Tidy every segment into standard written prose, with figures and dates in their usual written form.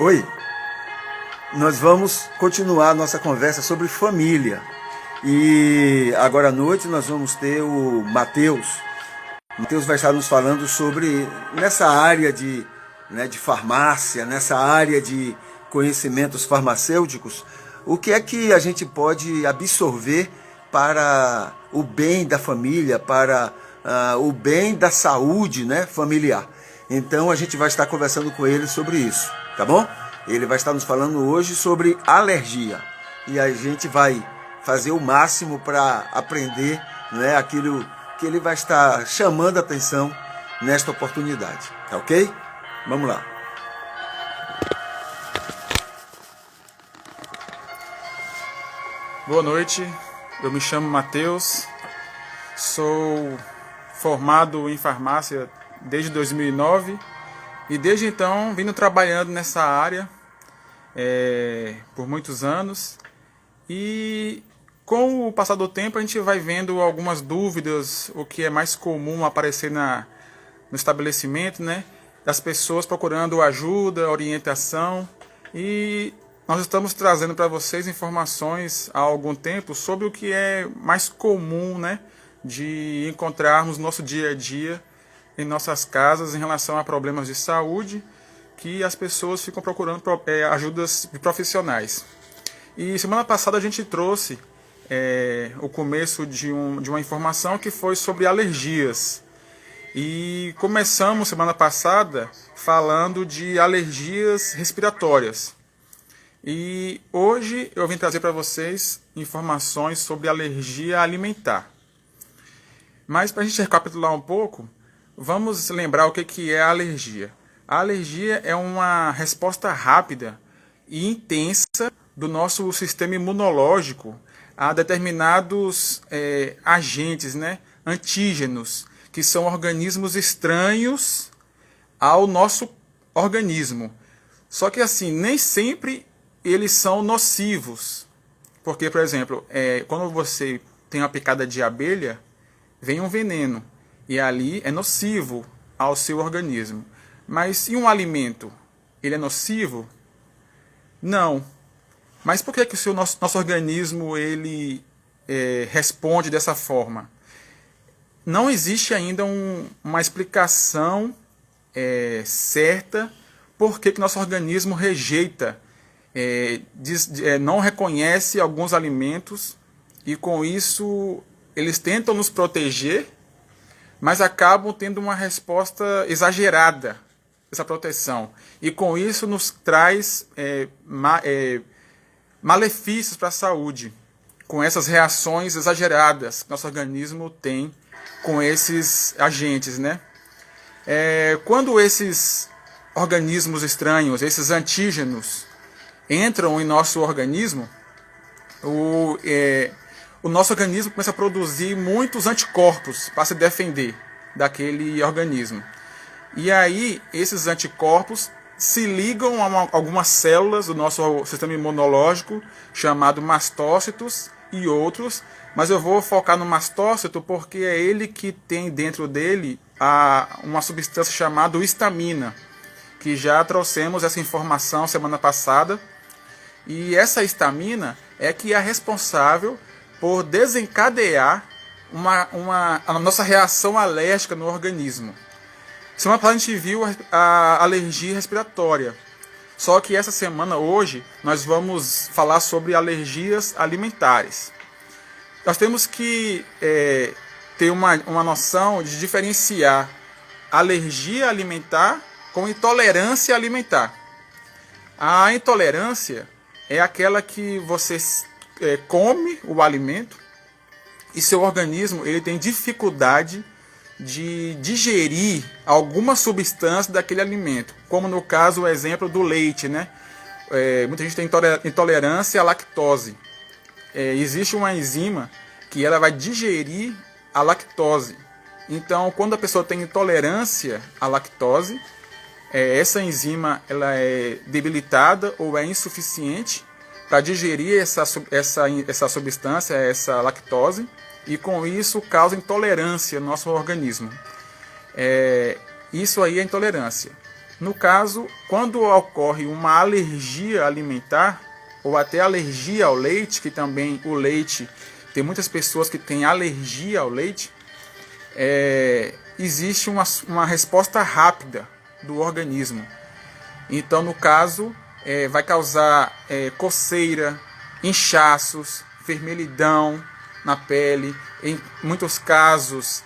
Oi, nós vamos continuar nossa conversa sobre família. E agora à noite nós vamos ter o Matheus. O Matheus vai estar nos falando sobre, nessa área de farmácia, nessa área de conhecimentos farmacêuticos, o que é que a gente pode absorver para o bem da família, para o bem da saúde, né, familiar. Então a gente vai estar conversando com ele sobre isso, tá bom? Ele vai estar nos falando hoje sobre alergia e a gente vai fazer o máximo para aprender, né, aquilo que ele vai estar chamando a atenção nesta oportunidade, tá ok? Vamos lá. Boa noite, eu me chamo Matheus, sou formado em farmácia desde 2009 e desde então vindo trabalhando nessa área por muitos anos. E com o passar do tempo a gente vai vendo algumas dúvidas, o que é mais comum aparecer no estabelecimento, né? Das pessoas procurando ajuda, orientação, e nós estamos trazendo para vocês informações há algum tempo sobre o que é mais comum, né, de encontrarmos no nosso dia a dia em nossas casas em relação a problemas de saúde, que as pessoas ficam procurando ajudas de profissionais. E semana passada a gente trouxe o começo de uma informação que foi sobre alergias. E começamos semana passada falando de alergias respiratórias. E hoje eu vim trazer para vocês informações sobre alergia alimentar. Mas para a gente recapitular um pouco, vamos lembrar o que é a alergia. A alergia é uma resposta rápida e intensa do nosso sistema imunológico a determinados agentes, né, antígenos, que são organismos estranhos ao nosso organismo. Só que assim, nem sempre eles são nocivos. Porque, por exemplo, quando você tem uma picada de abelha, vem um veneno. E ali é nocivo ao seu organismo. Mas se um alimento ele é nocivo? Não. Mas por que o nosso organismo ele responde dessa forma? Não existe ainda uma explicação certa por que nosso organismo rejeita, não reconhece alguns alimentos, e com isso eles tentam nos proteger, mas acabam tendo uma resposta exagerada dessa proteção, e com isso nos traz malefícios para a saúde, com essas reações exageradas que nosso organismo tem com esses agentes, né? Quando esses organismos estranhos, esses antígenos, entram em nosso organismo, o nosso organismo começa a produzir muitos anticorpos para se defender daquele organismo. E aí, esses anticorpos se ligam a algumas células do nosso sistema imunológico, chamado mastócitos e outros, mas eu vou focar no mastócito porque é ele que tem dentro dele uma substância chamada histamina, que já trouxemos essa informação semana passada. E essa histamina é que é responsável por desencadear a nossa reação alérgica no organismo. Semana passada a gente viu a alergia respiratória. Só que essa semana, hoje, nós vamos falar sobre alergias alimentares. Nós temos que ter uma noção de diferenciar alergia alimentar com intolerância alimentar. A intolerância é aquela que você come o alimento e seu organismo ele tem dificuldade de digerir alguma substância daquele alimento, como no caso o exemplo do leite, né? Muita gente tem intolerância à lactose. Existe uma enzima que ela vai digerir a lactose. Então, quando a pessoa tem intolerância à lactose, essa enzima ela é debilitada ou é insuficiente para digerir essa substância, essa lactose, e com isso causa intolerância no nosso organismo. Isso aí é intolerância. No caso, quando ocorre uma alergia alimentar, ou até alergia ao leite, que também o leite, tem muitas pessoas que têm alergia ao leite, existe uma resposta rápida do organismo. Então, no caso, vai causar coceira, inchaços, vermelhidão na pele, em muitos casos,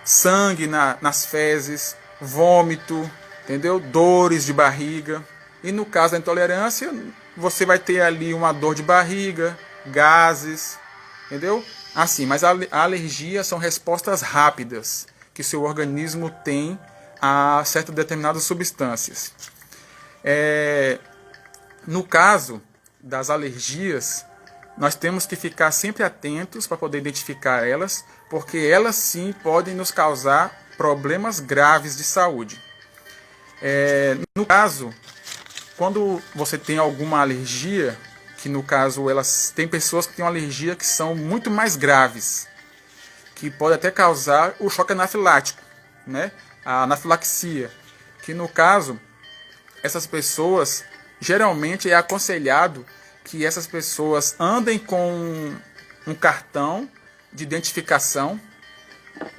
sangue nas fezes, vômito, entendeu? Dores de barriga. E no caso da intolerância, você vai ter ali uma dor de barriga, gases, entendeu? Assim, mas a alergia são respostas rápidas que seu organismo tem a certas determinadas substâncias. No caso das alergias, nós temos que ficar sempre atentos para poder identificar elas, porque elas sim podem nos causar problemas graves de saúde. No caso, quando você tem alguma alergia, que no caso tem pessoas que têm uma alergia que são muito mais graves, que pode até causar o choque anafilático, né? A anafilaxia, que no caso, essas pessoas, geralmente é aconselhado que essas pessoas andem com um cartão de identificação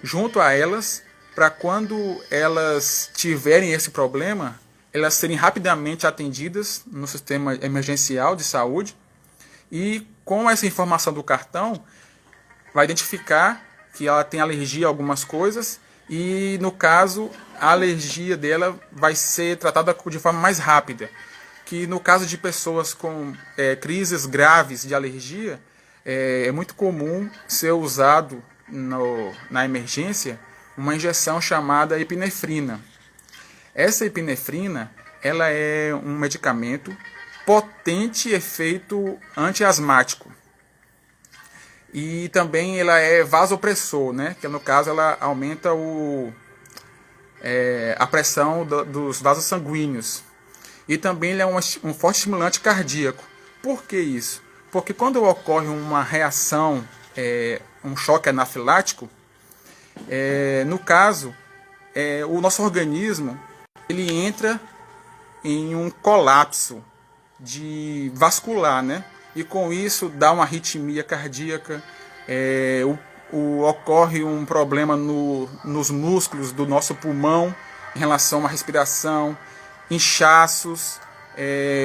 junto a elas, para quando elas tiverem esse problema, elas serem rapidamente atendidas no sistema emergencial de saúde, e com essa informação do cartão, vai identificar que ela tem alergia a algumas coisas, e no caso, a alergia dela vai ser tratada de forma mais rápida. Que no caso de pessoas com crises graves de alergia, é muito comum ser usado na emergência uma injeção chamada epinefrina. Essa epinefrina, ela é um medicamento potente efeito antiasmático. E também ela é vasopressor, né? Que no caso ela aumenta a pressão dos vasos sanguíneos. E também ele é um forte estimulante cardíaco. Por que isso? Porque quando ocorre uma reação, um choque anafilático, no caso, o nosso organismo ele entra em um colapso vascular, né? E com isso dá uma arritmia cardíaca, ocorre um problema nos músculos do nosso pulmão em relação à respiração, inchaços,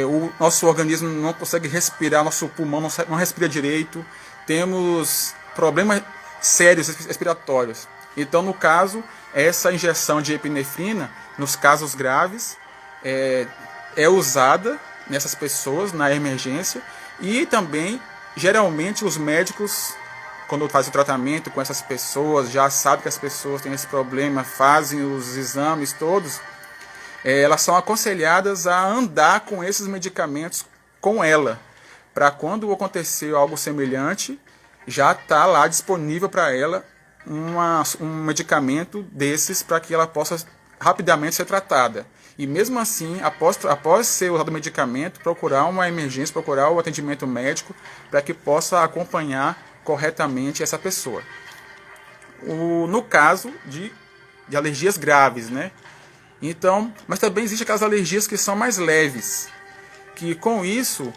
o nosso organismo não consegue respirar, nosso pulmão não respira direito, temos problemas sérios respiratórios. Então, no caso, essa injeção de epinefrina, nos casos graves, é usada nessas pessoas na emergência, e também, geralmente, os médicos, quando fazem o tratamento com essas pessoas, já sabem que as pessoas têm esse problema, fazem os exames todos, elas são aconselhadas a andar com esses medicamentos com ela, para quando acontecer algo semelhante, já está lá disponível para ela um medicamento desses para que ela possa rapidamente ser tratada. E mesmo assim, após ser usado o medicamento, procurar uma emergência, procurar o atendimento médico para que possa acompanhar corretamente essa pessoa. No caso de alergias graves, né? Então, mas também existem aquelas alergias que são mais leves, que com isso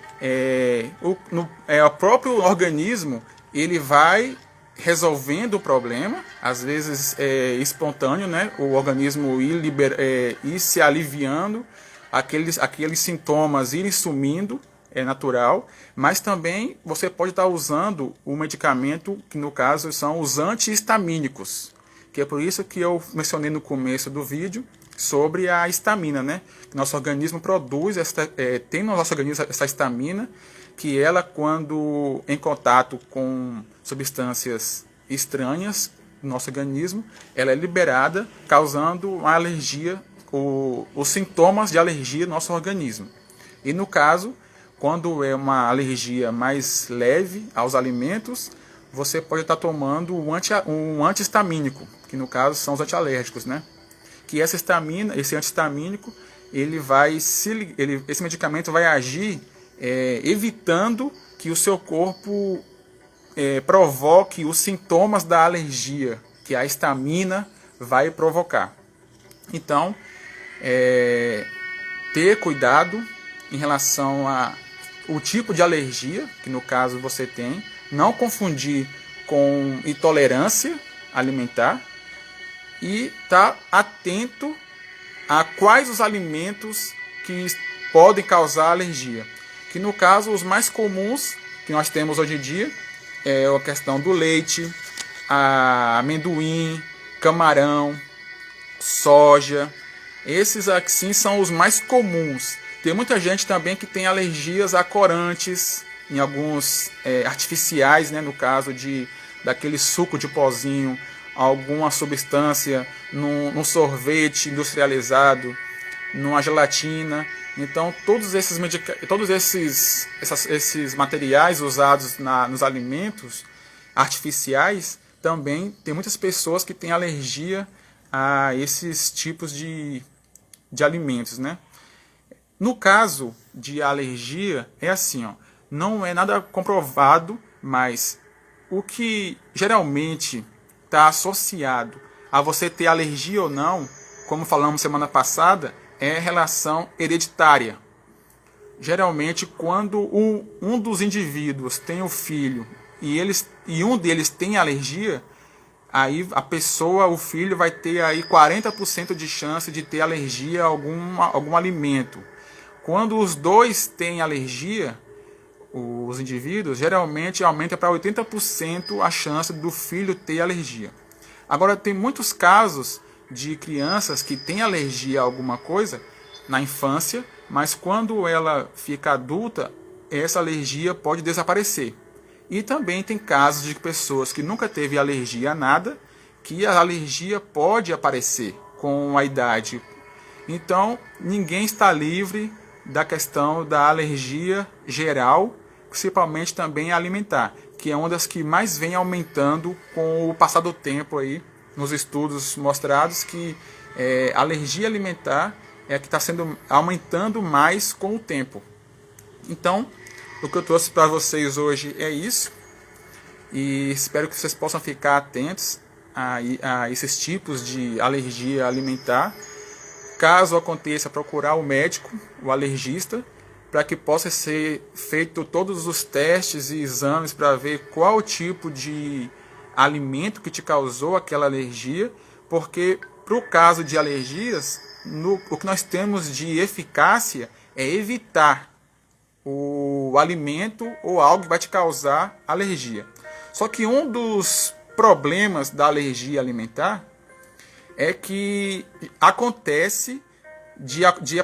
o próprio organismo ele vai resolvendo o problema, às vezes espontâneo, né? O organismo ir se aliviando, aqueles sintomas irem sumindo, é natural, mas também você pode estar usando o medicamento, que no caso são os antihistamínicos, que é por isso que eu mencionei no começo do vídeo sobre a histamina, né? Nosso organismo produz, tem no nosso organismo essa histamina, que ela, quando em contato com substâncias estranhas no nosso organismo, ela é liberada, causando uma alergia, os sintomas de alergia no nosso organismo. E no caso, quando é uma alergia mais leve aos alimentos, você pode estar tomando um antihistamínico, que no caso são os antialérgicos, né? Que esse antihistamínico, esse medicamento vai agir evitando que o seu corpo provoque os sintomas da alergia que a histamina vai provocar. Então, ter cuidado em relação ao tipo de alergia que no caso você tem, não confundir com intolerância alimentar e estar atento a quais os alimentos que podem causar alergia. Que no caso os mais comuns que nós temos hoje em dia é a questão do leite, amendoim, camarão, soja. Esses aqui são os mais comuns. Tem muita gente também que tem alergias a corantes, em alguns artificiais, né, no caso daquele suco de pozinho, alguma substância num sorvete industrializado, numa gelatina. Então todos esses materiais usados nos alimentos artificiais, também tem muitas pessoas que têm alergia a esses tipos de alimentos, né? No caso de alergia, é assim, ó, não é nada comprovado, mas o que geralmente está associado a você ter alergia ou não, como falamos semana passada, é relação hereditária. Geralmente, quando um dos indivíduos tem o filho e um deles tem alergia, aí o filho vai ter aí 40% de chance de ter alergia a algum alimento. Quando os dois têm alergia, os indivíduos, geralmente aumenta para 80% a chance do filho ter alergia. Agora, tem muitos casos de crianças que têm alergia a alguma coisa na infância, mas quando ela fica adulta, essa alergia pode desaparecer. E também tem casos de pessoas que nunca teve alergia a nada, que a alergia pode aparecer com a idade. Então, ninguém está livre da questão da alergia geral, principalmente também alimentar, que é uma das que mais vem aumentando com o passar do tempo aí, nos estudos mostrados que a alergia alimentar é a que está sendo aumentando mais com o tempo. Então, o que eu trouxe para vocês hoje é isso, e espero que vocês possam ficar atentos a esses tipos de alergia alimentar. Caso aconteça, procurar o médico, o alergista, para que possa ser feito todos os testes e exames para ver qual tipo de alimento que te causou aquela alergia, porque para o caso de alergias, o que nós temos de eficácia é evitar o alimento ou algo que vai te causar alergia. Só que um dos problemas da alergia alimentar é que acontece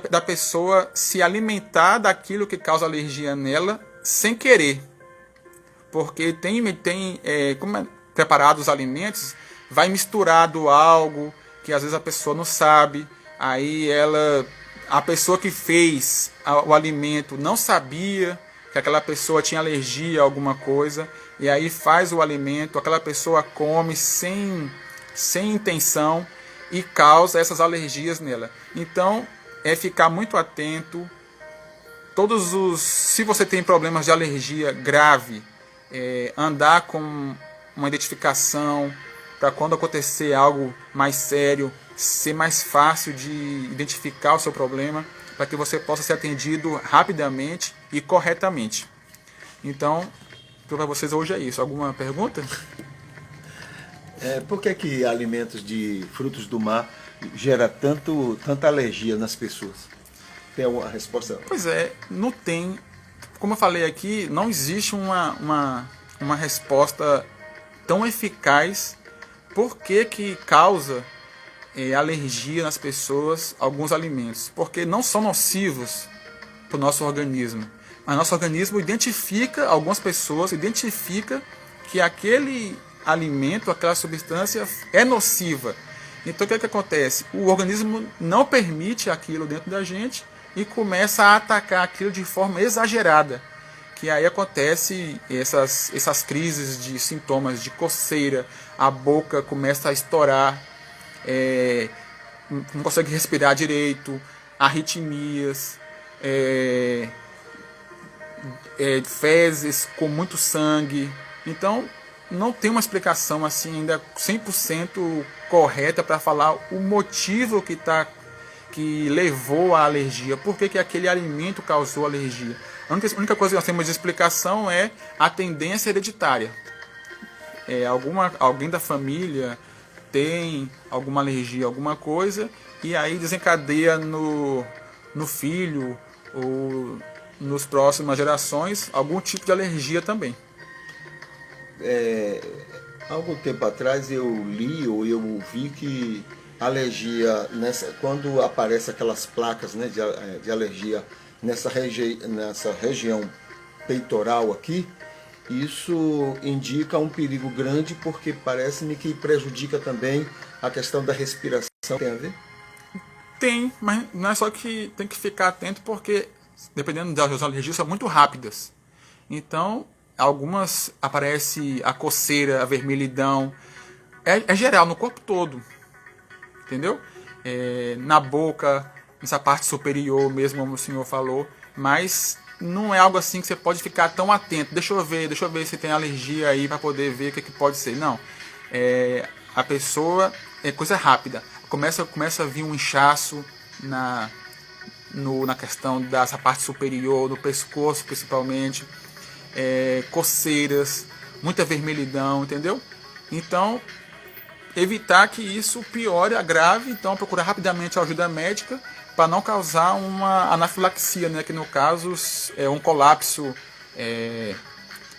da pessoa se alimentar daquilo que causa alergia nela sem querer. Porque como é preparado os alimentos, vai misturado algo que às vezes a pessoa não sabe. Aí a pessoa que fez o alimento não sabia que aquela pessoa tinha alergia a alguma coisa. E aí faz o alimento, aquela pessoa come sem intenção e causa essas alergias nela. Então, é ficar muito atento. Se você tem problemas de alergia grave, andar com uma identificação para quando acontecer algo mais sério, ser mais fácil de identificar o seu problema, para que você possa ser atendido rapidamente e corretamente. Então, para vocês hoje é isso. Alguma pergunta? Por que alimentos de frutos do mar gera tanta alergia nas pessoas? Tem alguma resposta? Pois é, não tem. Como eu falei aqui, não existe uma resposta tão eficaz por que causa alergia nas pessoas alguns alimentos. Porque não são nocivos para o nosso organismo. Mas nosso organismo algumas pessoas identifica que aquele alimento, aquela substância é nociva. Então o que acontece? O organismo não permite aquilo dentro da gente e começa a atacar aquilo de forma exagerada. Que aí acontece essas crises de sintomas de coceira, a boca começa a estourar, não consegue respirar direito, arritmias, fezes com muito sangue. Então, não tem uma explicação assim ainda 100% correta para falar o motivo que está que levou à alergia, por que aquele alimento causou alergia. A única coisa que nós temos de explicação é a tendência hereditária. Alguém da família tem alguma alergia a alguma coisa e aí desencadeia no filho ou nas próximas gerações algum tipo de alergia também. Algum tempo atrás eu li ou eu ouvi que alergia, quando aparecem aquelas placas, né, de alergia nessa região peitoral aqui, isso indica um perigo grande, porque parece-me que prejudica também a questão da respiração. Tem a ver? Tem, mas não é só que tem que ficar atento, porque dependendo das alergias são muito rápidas. Então, algumas aparece a coceira, a vermelhidão, é geral, no corpo todo, entendeu? Na boca, nessa parte superior mesmo, como o senhor falou, mas não é algo assim que você pode ficar tão atento. Deixa eu ver se tem alergia aí para poder ver o que pode ser. Não, a pessoa é coisa rápida. Começa a vir um inchaço na questão dessa parte superior, no pescoço principalmente, coceiras, muita vermelhidão, entendeu? Então, evitar que isso piore, agrave, então procurar rapidamente a ajuda médica para não causar uma anafilaxia, né, que no caso é um colapso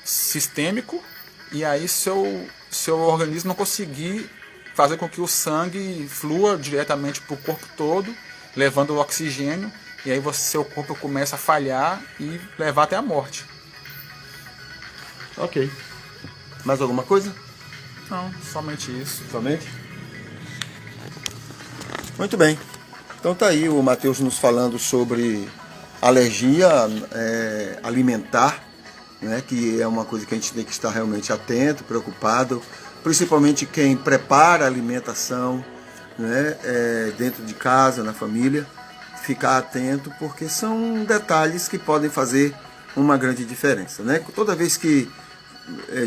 sistêmico, e aí seu organismo não conseguir fazer com que o sangue flua diretamente para o corpo todo, levando o oxigênio, e aí seu corpo começa a falhar e levar até a morte. Ok. Mais alguma coisa? Não, somente isso. Somente? Muito bem. Então tá aí o Matheus nos falando sobre alergia alimentar, né, que é uma coisa que a gente tem que estar realmente atento, preocupado, principalmente quem prepara a alimentação, né, dentro de casa, na família, ficar atento, porque são detalhes que podem fazer uma grande diferença, né? Toda vez que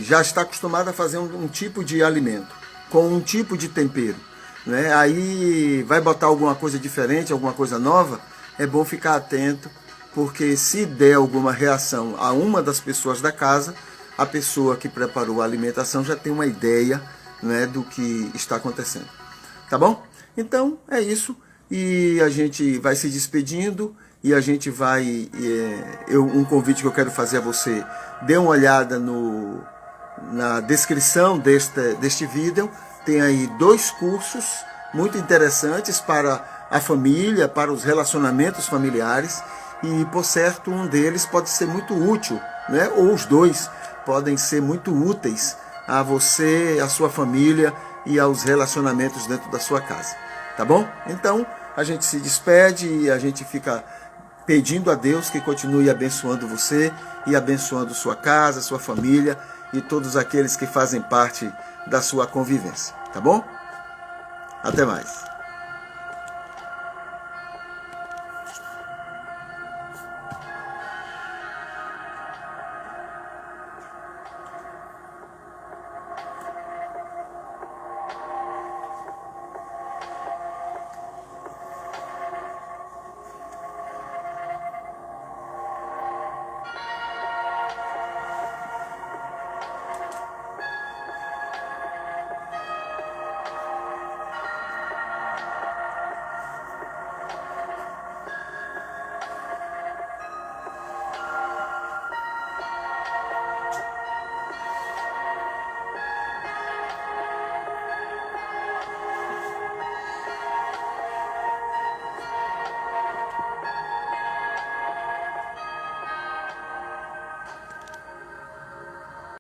já está acostumado a fazer um tipo de alimento, com um tipo de tempero, né? Aí vai botar alguma coisa diferente, alguma coisa nova, é bom ficar atento, porque se der alguma reação a uma das pessoas da casa, a pessoa que preparou a alimentação já tem uma ideia, né, do que está acontecendo. Tá bom? Então é isso, e a gente vai se despedindo, e a gente vai... um convite que eu quero fazer a você: dê uma olhada na descrição deste vídeo. Tem aí 2 cursos muito interessantes para a família, para os relacionamentos familiares, e por certo um deles pode ser muito útil, né? Ou os 2 podem ser muito úteis a você, a sua família e aos relacionamentos dentro da sua casa. Tá bom? Então a gente se despede e a gente fica pedindo a Deus que continue abençoando você e abençoando sua casa, sua família e todos aqueles que fazem parte da sua convivência. Tá bom? Até mais.